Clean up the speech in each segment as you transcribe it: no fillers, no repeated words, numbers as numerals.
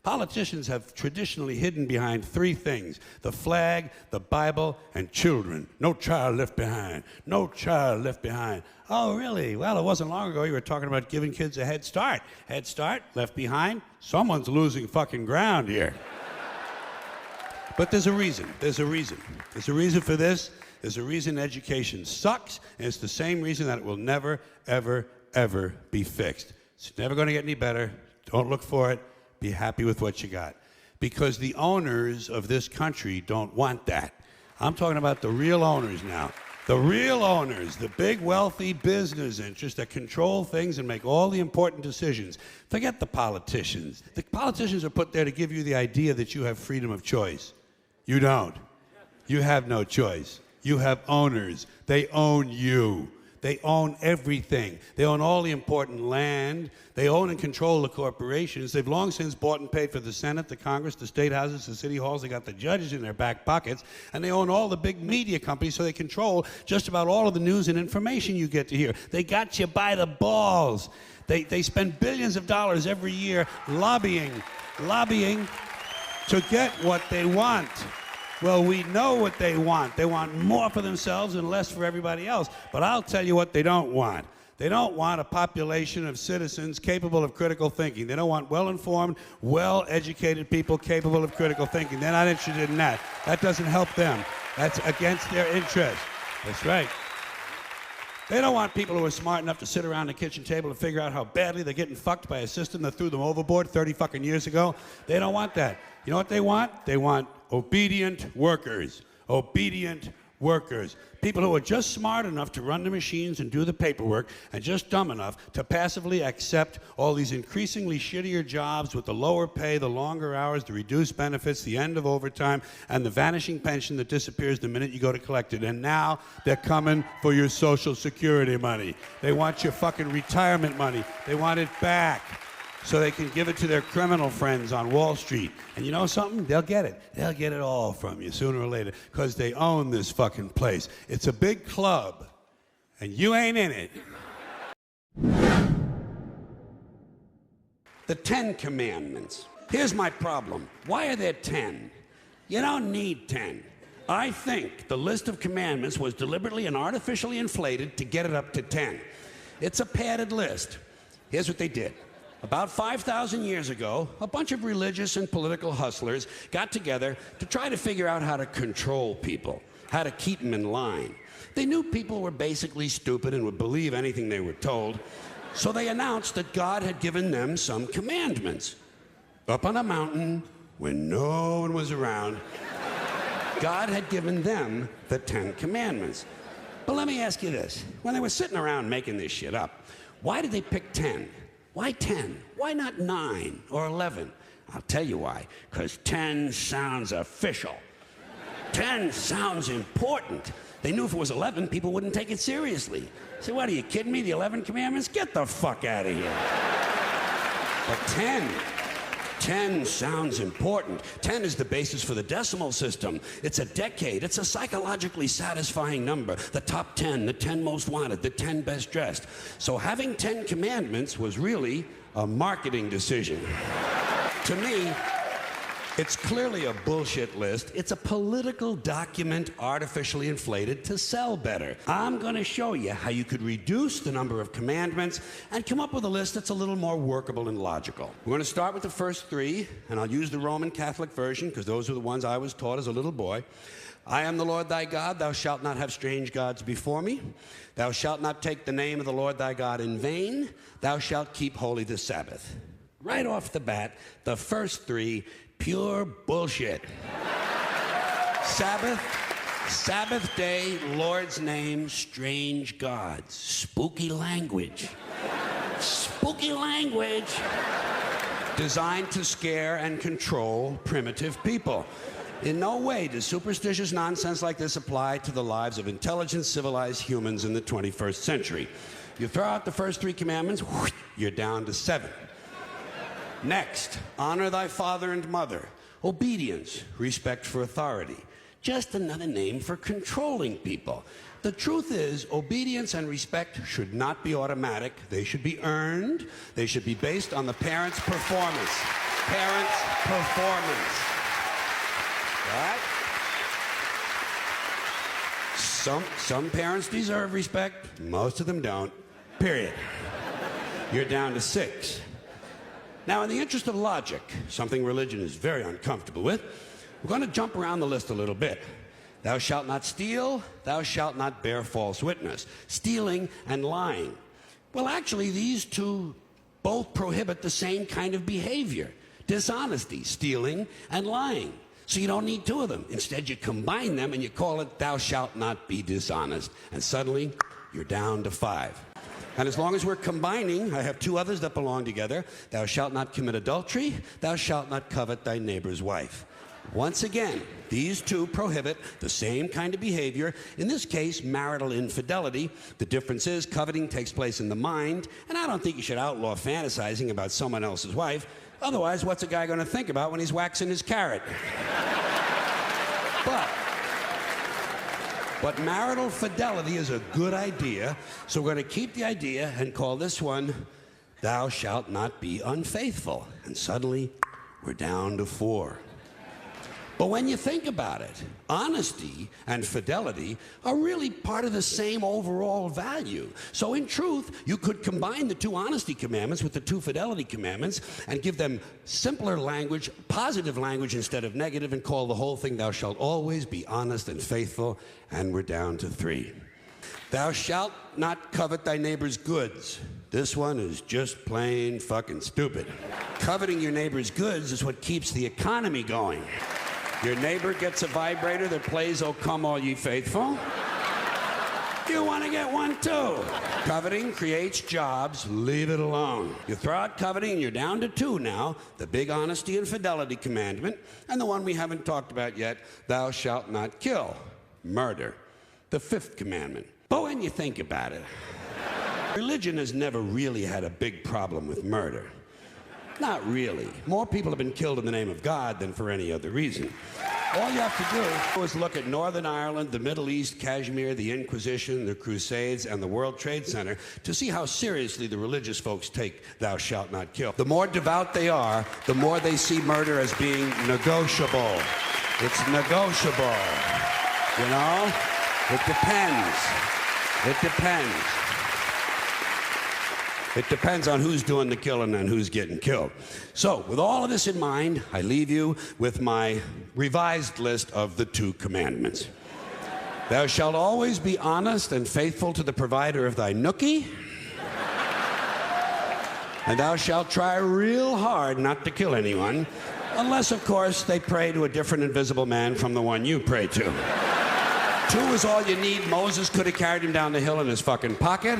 Politicians have traditionally hidden behind three things: the flag, the Bible, and children. No child left behind. No child left behind. Oh, really? Well, it wasn't long ago you were talking about giving kids a head start. Head start, left behind. Someone's losing fucking ground here. But there's a reason. There's a reason. There's a reason for this. There's a reason education sucks, and it's the same reason that it will never, ever, ever be fixed. It's never going to get any better. Don't look for it. Be happy with what you got. Because the owners of this country don't want that. I'm talking about the real owners now. The real owners, the big wealthy business interests that control things and make all the important decisions. Forget the politicians. The politicians are put there to give you the idea that you have freedom of choice. You don't. You have no choice. You have owners. They own you. They own everything. They own all the important land. They own and control the corporations. They've long since bought and paid for the Senate, the Congress, the state houses, the city halls. They got the judges in their back pockets. And they own all the big media companies, so they control just about all of the news and information you get to hear. They got you by the balls. They spend billions of dollars every year lobbying to get what they want. Well, we know what they want. They want more for themselves and less for everybody else. But I'll tell you what they don't want. They don't want a population of citizens capable of critical thinking. They don't want well-informed, well-educated people capable of critical thinking. They're not interested in that. That doesn't help them. That's against their interest. That's right. They don't want people who are smart enough to sit around the kitchen table and figure out how badly they're getting fucked by a system that threw them overboard 30 fucking years ago. They don't want that. You know what they want? They want obedient workers. Obedient workers. People who are just smart enough to run the machines and do the paperwork, and just dumb enough to passively accept all these increasingly shittier jobs with the lower pay, the longer hours, the reduced benefits, the end of overtime, and the vanishing pension that disappears the minute you go to collect it. And now they're coming for your Social Security money. They want your fucking retirement money. They want it back, so they can give it to their criminal friends on Wall Street. And you know something? They'll get it. They'll get it all from you sooner or later, because they own this fucking place. It's a big club, and you ain't in it. The 10 Commandments. Here's my problem. Why are there 10? You don't need 10. I think the list of commandments was deliberately and artificially inflated to get it up to 10. It's a padded list. Here's what they did. About 5,000 years ago, a bunch of religious and political hustlers got together to try to figure out how to control people, how to keep them in line. They knew people were basically stupid and would believe anything they were told, so they announced that God had given them some commandments. Up on a mountain, when no one was around, God had given them the 10 Commandments. But let me ask you this. When they were sitting around making this shit up, why did they pick 10? Why 10? Why not 9 or 11? I'll tell you why. Because 10 sounds official. 10 sounds important. They knew if it was 11, people wouldn't take it seriously. Say, what, are you kidding me? The 11 Commandments? Get the fuck out of here. But 10 sounds important. 10 is the basis for the decimal system. It's a decade. It's a psychologically satisfying number. The top 10, the 10 most wanted, the 10 best dressed. So having 10 commandments was really a marketing decision. To me, it's clearly a bullshit list. It's a political document artificially inflated to sell better. I'm going to show you how you could reduce the number of commandments and come up with a list that's a little more workable and logical. We're going to start with the first 3, and I'll use the Roman Catholic version because those are the ones I was taught as a little boy. I am the Lord thy God. Thou shalt not have strange gods before me. Thou shalt not take the name of the Lord thy God in vain. Thou shalt keep holy the Sabbath. Right off the bat, the first 3, pure bullshit. Sabbath day, Lord's name, strange gods. Spooky language. Spooky language. Designed to scare and control primitive people. In no way does superstitious nonsense like this apply to the lives of intelligent, civilized humans in the 21st century. You throw out the first 3 commandments, you're down to 7. Next, honor thy father and mother. Obedience, respect for authority. Just another name for controlling people. The truth is, obedience and respect should not be automatic. They should be earned. They should be based on the parent's performance. Parents performance. Right? Some parents deserve respect, most of them don't. Period. You're down to 6. Now, in the interest of logic, something religion is very uncomfortable with, we're going to jump around the list a little bit. Thou shalt not steal, thou shalt not bear false witness. Stealing and lying. Well, actually, these two both prohibit the same kind of behavior. Dishonesty, stealing, and lying. So you don't need 2 of them. Instead, you combine them and you call it thou shalt not be dishonest. And suddenly, you're down to 5. And as long as we're combining, I have 2 others that belong together. Thou shalt not commit adultery, thou shalt not covet thy neighbor's wife. Once again, these 2 prohibit the same kind of behavior, in this case, marital infidelity. The difference is coveting takes place in the mind, and I don't think you should outlaw fantasizing about someone else's wife. Otherwise, what's a guy going to think about when he's waxing his carrot? But marital fidelity is a good idea, so we're going to keep the idea and call this one, thou shalt not be unfaithful. And suddenly, we're down to 4. But when you think about it, honesty and fidelity are really part of the same overall value. So in truth, you could combine the 2 honesty commandments with the 2 fidelity commandments and give them simpler language, positive language instead of negative, and call the whole thing, thou shalt always be honest and faithful, and we're down to 3. Thou shalt not covet thy neighbor's goods. This one is just plain fucking stupid. Coveting your neighbor's goods is what keeps the economy going. Your neighbor gets a vibrator that plays "O Come All Ye Faithful." You want to get one too. Coveting creates jobs, leave it alone. You throw out coveting and you're down to 2 now, the big honesty and fidelity commandment, and the one we haven't talked about yet, thou shalt not kill, murder, the 5th commandment. But when you think about it, religion has never really had a big problem with murder. Not really. More people have been killed in the name of God than for any other reason. All you have to do is look at Northern Ireland, the Middle East, Kashmir, the Inquisition, the Crusades, and the World Trade Center to see how seriously the religious folks take thou shalt not kill. The more devout they are, the more they see murder as being negotiable. It's negotiable. You know? It depends. It depends. It depends on who's doing the killing and who's getting killed. So, with all of this in mind, I leave you with my revised list of the 2 commandments. Thou shalt always be honest and faithful to the provider of thy nookie. And thou shalt try real hard not to kill anyone, unless, of course, they pray to a different invisible man from the one you pray to. 2 is all you need. Moses could have carried him down the hill in his fucking pocket.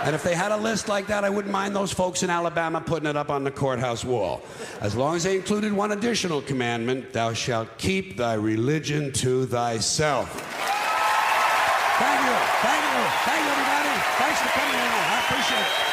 And if they had a list like that, I wouldn't mind those folks in Alabama putting it up on the courthouse wall. As long as they included one additional commandment, thou shalt keep thy religion to thyself. Thank you. Thank you. Thank you, everybody. Thanks for coming in. I appreciate it.